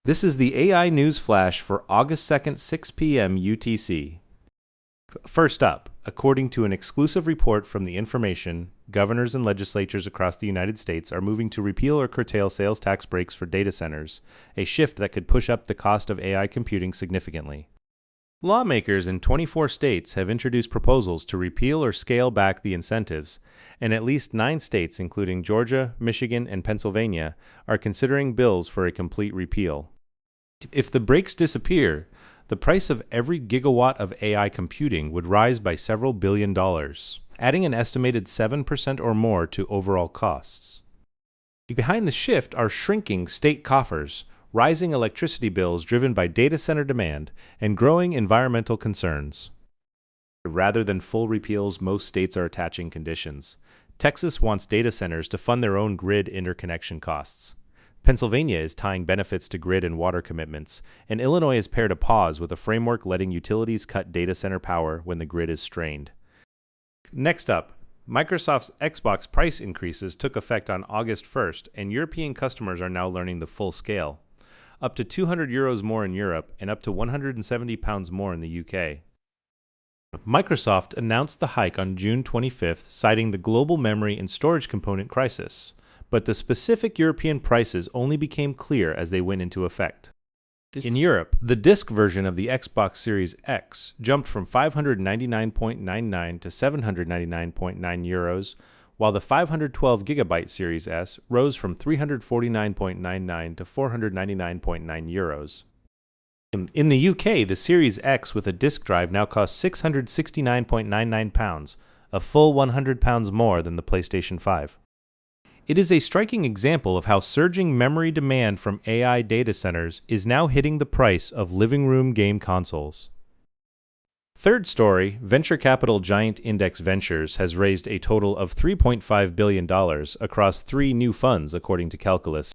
This is the AI News Flash for August 2nd, 6 p.m. UTC. First up, according to an exclusive report from The Information, governors and legislatures across the United States are moving to repeal or curtail sales tax breaks for data centers, a shift that could push up the cost of AI computing significantly. Lawmakers in 24 states have introduced proposals to repeal or scale back the incentives, and at least 9 states, including Georgia, Michigan, and Pennsylvania, are considering bills for a complete repeal. If the breaks disappear, the price of every gigawatt of AI computing would rise by several $billion, adding an estimated 7% or more to overall costs. Behind the shift are shrinking state coffers, rising electricity bills driven by data center demand, and growing environmental concerns. Rather than full repeals, most states are attaching conditions. Texas wants data centers to fund their own grid interconnection costs. Pennsylvania is tying benefits to grid and water commitments, and Illinois has paired a pause with a framework letting utilities cut data center power when the grid is strained. Next up, Microsoft's Xbox price increases took effect on August 1st, and European customers are now learning the full scale. Up to €200 more in Europe and up to £170 more in the UK. Microsoft announced the hike on June 25th, citing the global memory and storage component crisis, but the specific European prices only became clear as they went into effect. In Europe, the disc version of the Xbox Series X jumped from €599.99 to €799.9, while the 512GB Series S rose from €349.99 to €499.9. In the UK, the Series X with a disk drive now costs £669.99, a full £100 more than the PlayStation 5. It is a striking example of how surging memory demand from AI data centers is now hitting the price of living room game consoles. Third story, venture capital giant Index Ventures has raised a total of $3.5 billion across 3 new funds, according to Calculus.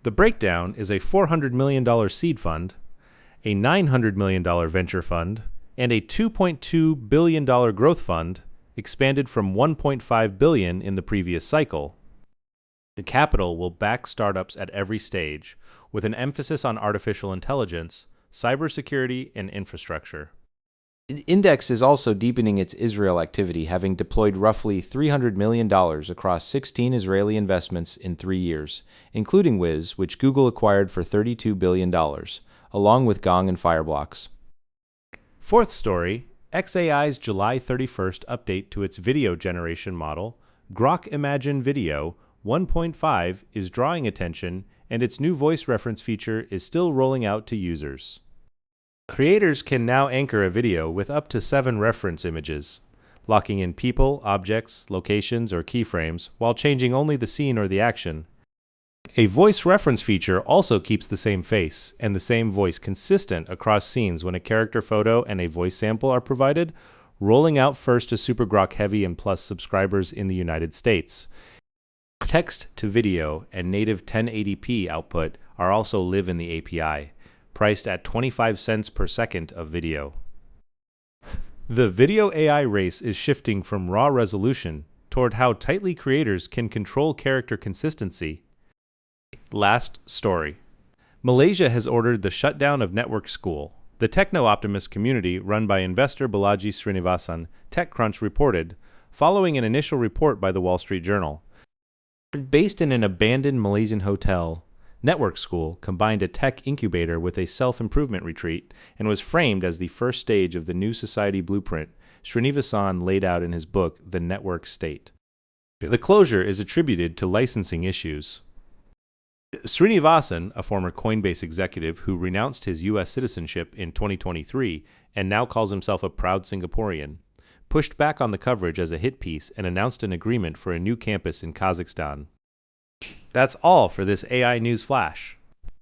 The breakdown is a $400 million seed fund, a $900 million venture fund, and a $2.2 billion growth fund, expanded from $1.5 billion in the previous cycle. The capital will back startups at every stage, with an emphasis on artificial intelligence, cybersecurity, and infrastructure. Index is also deepening its Israel activity, having deployed roughly $300 million across 16 Israeli investments in 3 years, including Wiz, which Google acquired for $32 billion, along with Gong and Fireblocks. Fourth story, xAI's July 31st update to its video generation model, Grok Imagine Video 1.5, is drawing attention, and its new voice reference feature is still rolling out to users. Creators can now anchor a video with up to 7 reference images, locking in people, objects, locations, or keyframes, while changing only the scene or the action. A voice reference feature also keeps the same face and the same voice consistent across scenes when a character photo and a voice sample are provided, rolling out first to Super Grok Heavy and Plus subscribers in the United States. Text to video and native 1080p output are also live in the API, priced at 25 cents per second of video. The video AI race is shifting from raw resolution toward how tightly creators can control character consistency. Last story. Malaysia has ordered the shutdown of Network School. The techno-optimist community run by investor Balaji Srinivasan, TechCrunch reported, following an initial report by the Wall Street Journal. Based in an abandoned Malaysian hotel, Network School combined a tech incubator with a self-improvement retreat and was framed as the first stage of the new society blueprint Srinivasan laid out in his book, The Network State. The closure is attributed to licensing issues. Srinivasan, a former Coinbase executive who renounced his U.S. citizenship in 2023 and now calls himself a proud Singaporean, pushed back on the coverage as a hit piece and announced an agreement for a new campus in Kazakhstan. That's all for this AI News Flash.